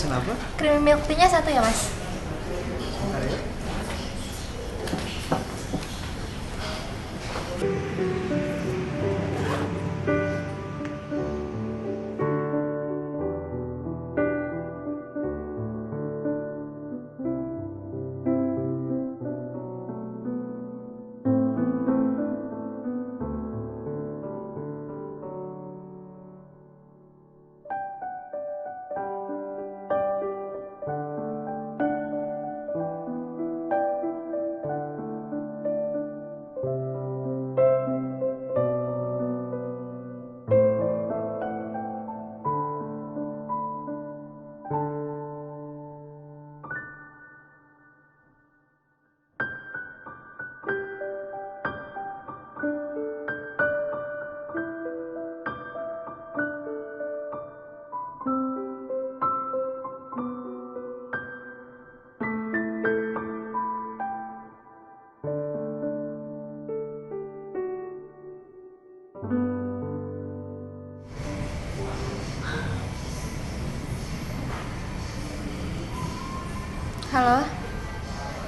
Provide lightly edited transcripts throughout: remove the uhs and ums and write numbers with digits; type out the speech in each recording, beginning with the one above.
Pesen apa? Creamy milk tea-nya satu ya, Mas? Bentar ya. Halo?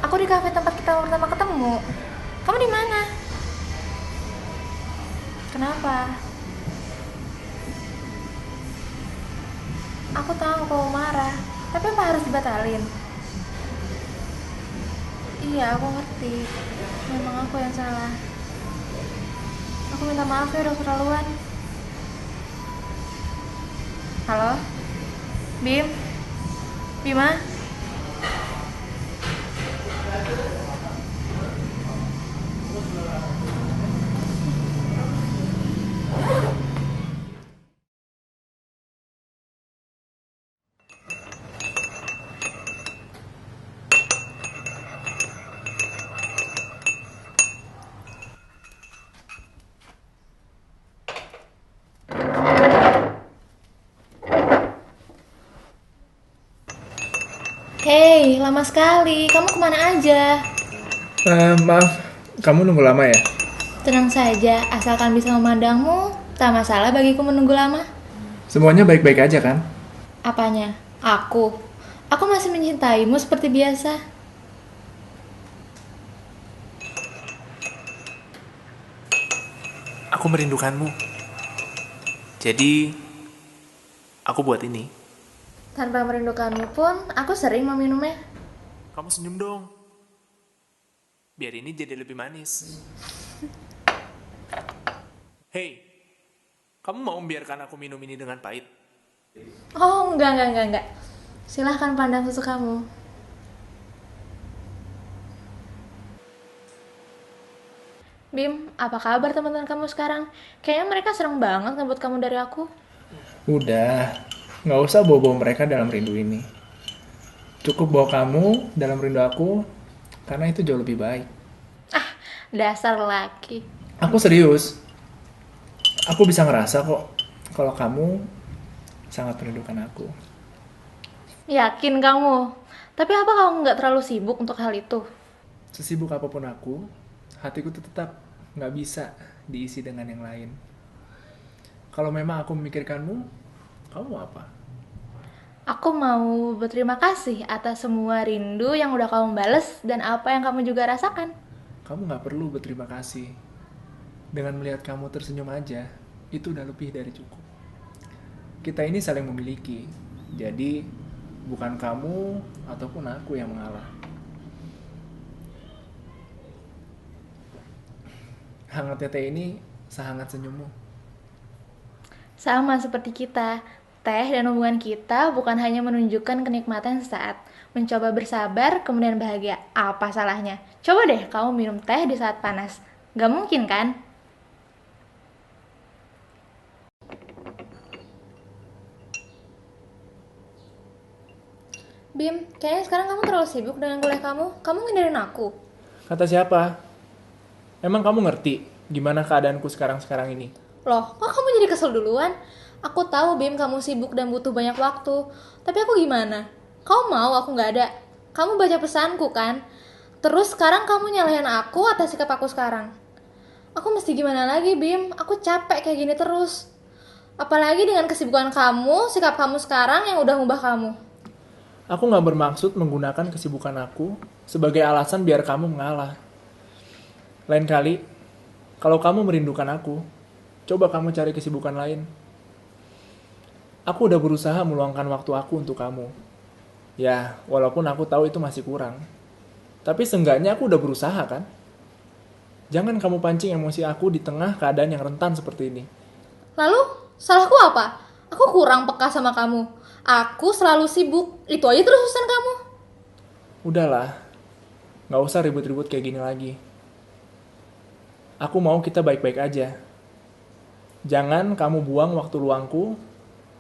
Aku di kafe tempat kita pertama ketemu. Kamu di mana? Kenapa? Aku tahu kamu marah, tapi apa harus dibatalin? Iya, aku ngerti. Memang aku yang salah. Aku minta maaf ya udah keterlaluan. Halo? Bim? Bima? Hei, lama sekali. Kamu kemana aja? Maaf, kamu nunggu lama ya? Tenang saja, asalkan bisa memandangmu, tak masalah bagiku menunggu lama. Semuanya baik-baik aja kan? Apanya? Aku. Aku masih mencintaimu seperti biasa. Aku merindukanmu. Jadi, aku buat ini. Tanpa merindukanmu pun, aku sering meminumnya. Kamu senyum dong. Biar ini jadi lebih manis. Hei, kamu mau membiarkan aku minum ini dengan pahit? Oh, enggak. Silahkan pandang susu kamu. Bim, apa kabar teman-teman kamu sekarang? Kayaknya mereka seneng banget ngebut kamu dari aku. Udah, nggak usah bawa-bawa mereka dalam rindu ini. Cukup bawa kamu dalam rindu aku, karena itu jauh lebih baik. Dasar laki. Aku serius. Aku bisa ngerasa kok, kalau kamu sangat merindukan aku. Yakin kamu? Tapi apa kamu nggak terlalu sibuk untuk hal itu? Sesibuk apapun aku, hatiku tuh tetap nggak bisa diisi dengan yang lain. Kalau memang aku memikirkanmu, kamu mau apa? Aku mau berterima kasih atas semua rindu yang udah kamu bales dan apa yang kamu juga rasakan. Kamu nggak perlu berterima kasih. Dengan melihat kamu tersenyum aja, itu udah lebih dari cukup. Kita ini saling memiliki, jadi bukan kamu ataupun aku yang mengalah. Hangatnya teh ini sehangat senyummu. Sama seperti kita, teh dan hubungan kita bukan hanya menunjukkan kenikmatan sesaat. Mencoba bersabar, kemudian bahagia. Apa salahnya? Coba deh kamu minum teh di saat panas. Gak mungkin kan? Bim, kayaknya sekarang kamu terlalu sibuk dengan kuliah kamu. Kamu ngindarin aku. Kata siapa? Emang kamu ngerti gimana keadaanku sekarang ini? Loh, kok kamu jadi kesel duluan? Aku tahu Bim kamu sibuk dan butuh banyak waktu. Tapi aku gimana? Kau mau aku gak ada? Kamu baca pesanku kan? Terus sekarang kamu nyalahin aku atas sikap aku sekarang. Aku mesti gimana lagi Bim? Aku capek kayak gini terus. Apalagi dengan kesibukan kamu, sikap kamu sekarang yang udah ngubah kamu. Aku nggak bermaksud menggunakan kesibukan aku sebagai alasan biar kamu mengalah. Lain kali, kalau kamu merindukan aku, coba kamu cari kesibukan lain. Aku udah berusaha meluangkan waktu aku untuk kamu. Ya, walaupun aku tahu itu masih kurang. Tapi seenggaknya aku udah berusaha kan? Jangan kamu pancing emosi aku di tengah keadaan yang rentan seperti ini. Lalu, salahku apa? Aku kurang peka sama kamu. Aku selalu sibuk. Itu aja terus urusan kamu. Udahlah, nggak usah ribut-ribut kayak gini lagi. Aku mau kita baik-baik aja. Jangan kamu buang waktu luangku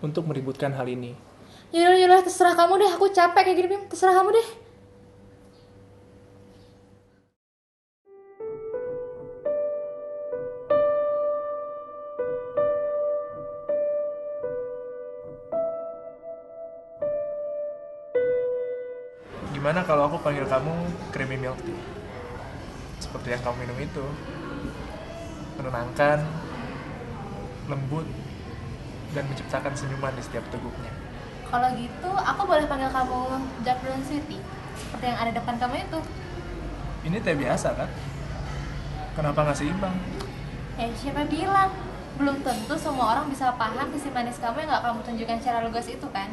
untuk meributkan hal ini. Yaudah, terserah kamu deh. Aku capek kayak gini, Bim. Terserah kamu deh. Gimana kalau aku panggil kamu creamy milk tea? Seperti yang kamu minum itu. Menenangkan, lembut, dan menciptakan senyuman di setiap teguknya. Kalau gitu, aku boleh panggil kamu Dark Brown City. Seperti yang ada depan kamu itu. Ini teh biasa kan? Kenapa nggak seimbang? Siapa bilang? Belum tentu semua orang bisa paham sisi manis kamu yang gak kamu tunjukkan secara lugas itu kan.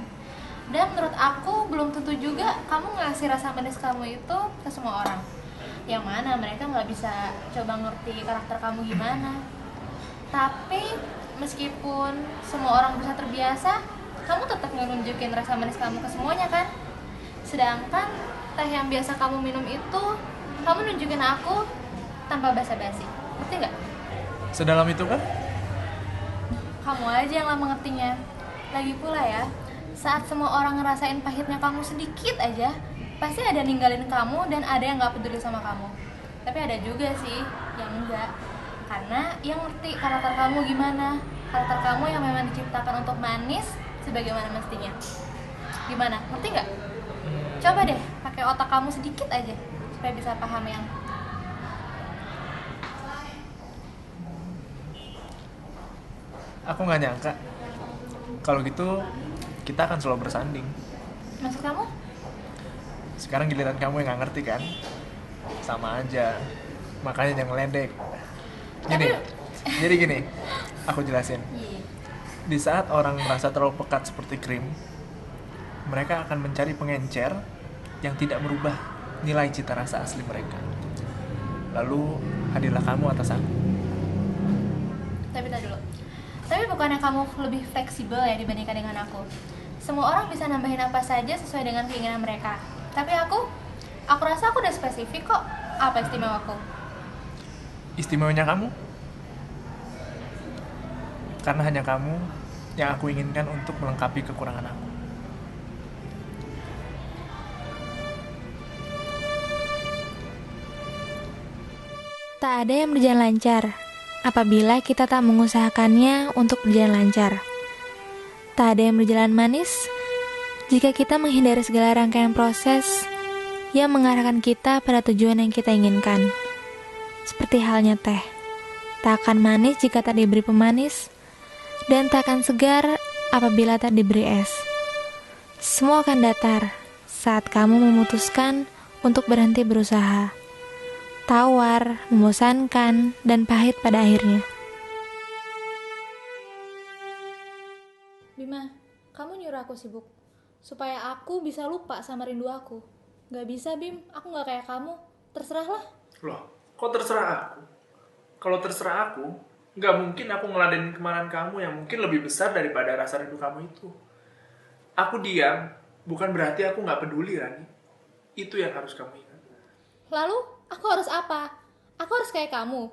Dan menurut aku belum tentu juga kamu ngasih rasa manis kamu itu ke semua orang. Yang mana mereka gak bisa coba ngerti karakter kamu gimana. Tapi meskipun semua orang bisa terbiasa, kamu tetap nunjukin rasa manis kamu ke semuanya kan. Sedangkan teh yang biasa kamu minum itu, kamu nunjukin aku tanpa basa-basi. Ngerti gak? Sedalam itu kan? Kamu aja yang lama ngertinya. Lagi pula ya, saat semua orang ngerasain pahitnya kamu sedikit aja, pasti ada ninggalin kamu dan ada yang gak peduli sama kamu. Tapi ada juga sih yang enggak. Karena yang ngerti karakter kamu gimana. Karakter kamu yang memang diciptakan untuk manis sebagaimana mestinya. Gimana? Ngerti gak? Coba deh pakai otak kamu sedikit aja supaya bisa paham yang Aku nggak nyangka. Kalau gitu, kita akan selalu bersanding. maksud kamu? Sekarang giliran kamu yang nggak ngerti kan? Sama aja. Makanya jangan ngeledek. Gini, jadi gini, aku jelasin. Iya. Di saat orang merasa terlalu pekat seperti krim, mereka akan mencari pengencer yang tidak merubah nilai cita rasa asli mereka. Lalu, hadirlah kamu atas aku. Tapi tadi dulu. Tapi bukannya kamu lebih fleksibel ya dibandingkan dengan aku? Semua orang bisa nambahin apa saja sesuai dengan keinginan mereka. Tapi aku rasa aku udah spesifik kok. Apa istimewaku? Istimewanya kamu? Karena hanya kamu yang aku inginkan untuk melengkapi kekurangan aku. Tak ada yang berjalan lancar apabila kita tak mengusahakannya untuk berjalan lancar. Tak ada yang berjalan manis jika kita menghindari segala rangkaian proses yang mengarahkan kita pada tujuan yang kita inginkan. Seperti halnya teh, tak akan manis jika tak diberi pemanis, dan tak akan segar apabila tak diberi es. Semua akan datar saat kamu memutuskan untuk berhenti berusaha. Tawar, membosankan, dan pahit pada akhirnya. Bima, kamu nyuruh aku sibuk supaya aku bisa lupa sama rindu aku. Gak bisa, Bim. Aku gak kayak kamu. Terserahlah. Loh, kok terserah aku? Kalau terserah aku, nggak mungkin aku ngeladenin kemarahan kamu yang mungkin lebih besar daripada rasa rindu kamu itu. Aku diam, bukan berarti aku nggak peduli, Rani. Itu yang harus kamu ingat. Lalu, aku harus apa? Aku harus kayak kamu.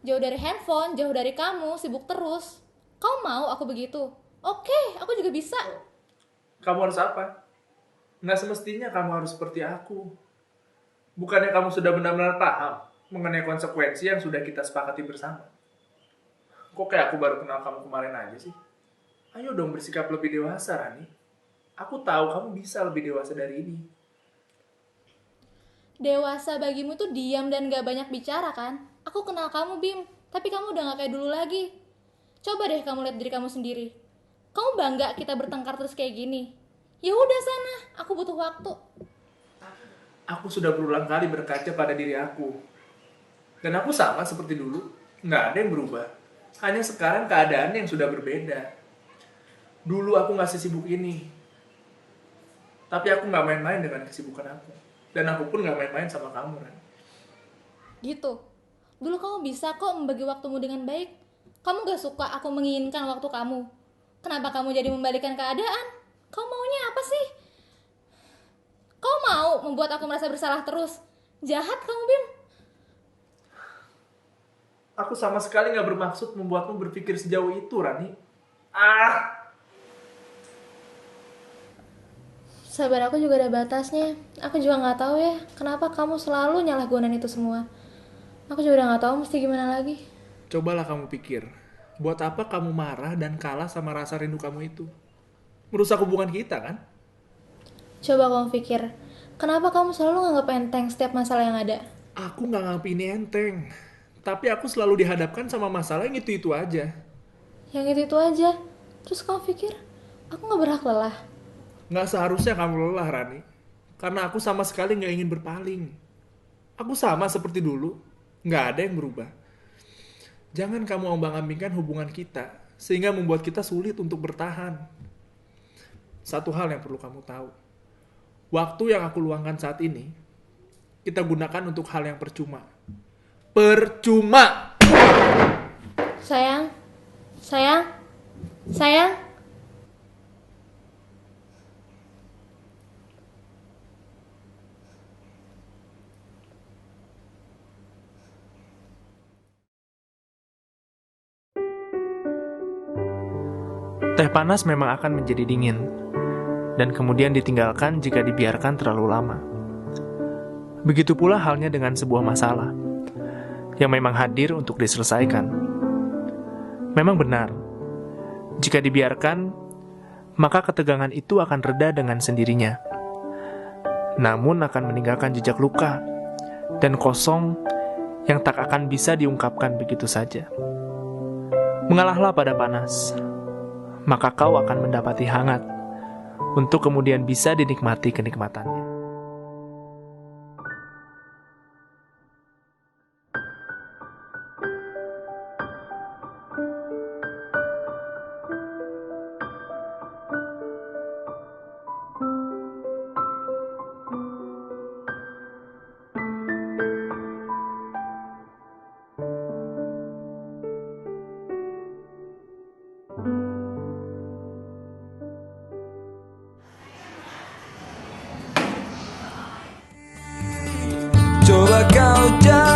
Jauh dari handphone, jauh dari kamu, sibuk terus. Kau mau aku begitu? Oke, aku juga bisa. Kamu harus apa? Nggak semestinya kamu harus seperti aku. Bukannya kamu sudah benar-benar paham mengenai konsekuensi yang sudah kita sepakati bersama. Kok kayak aku baru kenal kamu kemarin aja sih? Ayo dong bersikap lebih dewasa, Rani. Aku tahu kamu bisa lebih dewasa dari ini. Dewasa bagimu tuh diam dan gak banyak bicara kan? Aku kenal kamu, Bim. Tapi kamu udah gak kayak dulu lagi. Coba deh kamu lihat diri kamu sendiri. Kamu bangga kita bertengkar terus kayak gini? Ya udah sana, aku butuh waktu. Aku sudah berulang kali berkaca pada diri aku. Dan aku sama seperti dulu. Nggak ada yang berubah. Hanya sekarang keadaannya yang sudah berbeda. Dulu aku nggak sesibuk ini. Tapi aku nggak main-main dengan kesibukan aku. Dan aku pun nggak main-main sama kamu, Ran. Gitu. Dulu kamu bisa kok membagi waktumu dengan baik. Kamu gak suka aku menginginkan waktu kamu. Kenapa kamu jadi membalikan keadaan? Kamu maunya apa sih? Kau mau membuat aku merasa bersalah terus? Jahat kamu, Bim. Aku sama sekali nggak bermaksud membuatmu berpikir sejauh itu, Rani. Sabar aku juga ada batasnya. Aku juga nggak tahu ya, kenapa kamu selalu nyalahgunain itu semua. Aku juga udah nggak tahu mesti gimana lagi. Cobalah kamu pikir, buat apa kamu marah dan kalah sama rasa rindu kamu itu? Merusak hubungan kita, kan? Coba kamu pikir, kenapa kamu selalu nganggap enteng setiap masalah yang ada? Aku nggak nganggap ini enteng. Tapi aku selalu dihadapkan sama masalah yang itu-itu aja. Yang itu aja. Terus kamu pikir, aku nggak berhak lelah? Nggak seharusnya kamu lelah, Rani. Karena aku sama sekali nggak ingin berpaling. Aku sama seperti dulu. Nggak ada yang berubah. Jangan kamu ombang-ambingkan hubungan kita, sehingga membuat kita sulit untuk bertahan. Satu hal yang perlu kamu tahu. Waktu yang aku luangkan saat ini, kita gunakan untuk hal yang percuma. Percuma! Sayang, sayang, sayang. Teh panas memang akan menjadi dingin, dan kemudian ditinggalkan jika dibiarkan terlalu lama. Begitu pula halnya dengan sebuah masalah, yang memang hadir untuk diselesaikan. Memang benar, jika dibiarkan, maka ketegangan itu akan reda dengan sendirinya. Namun akan meninggalkan jejak luka, dan kosong yang tak akan bisa diungkapkan begitu saja. Mengalahlah pada panas, maka kau akan mendapati hangat, untuk kemudian bisa dinikmati kenikmatannya. Coba kau jauh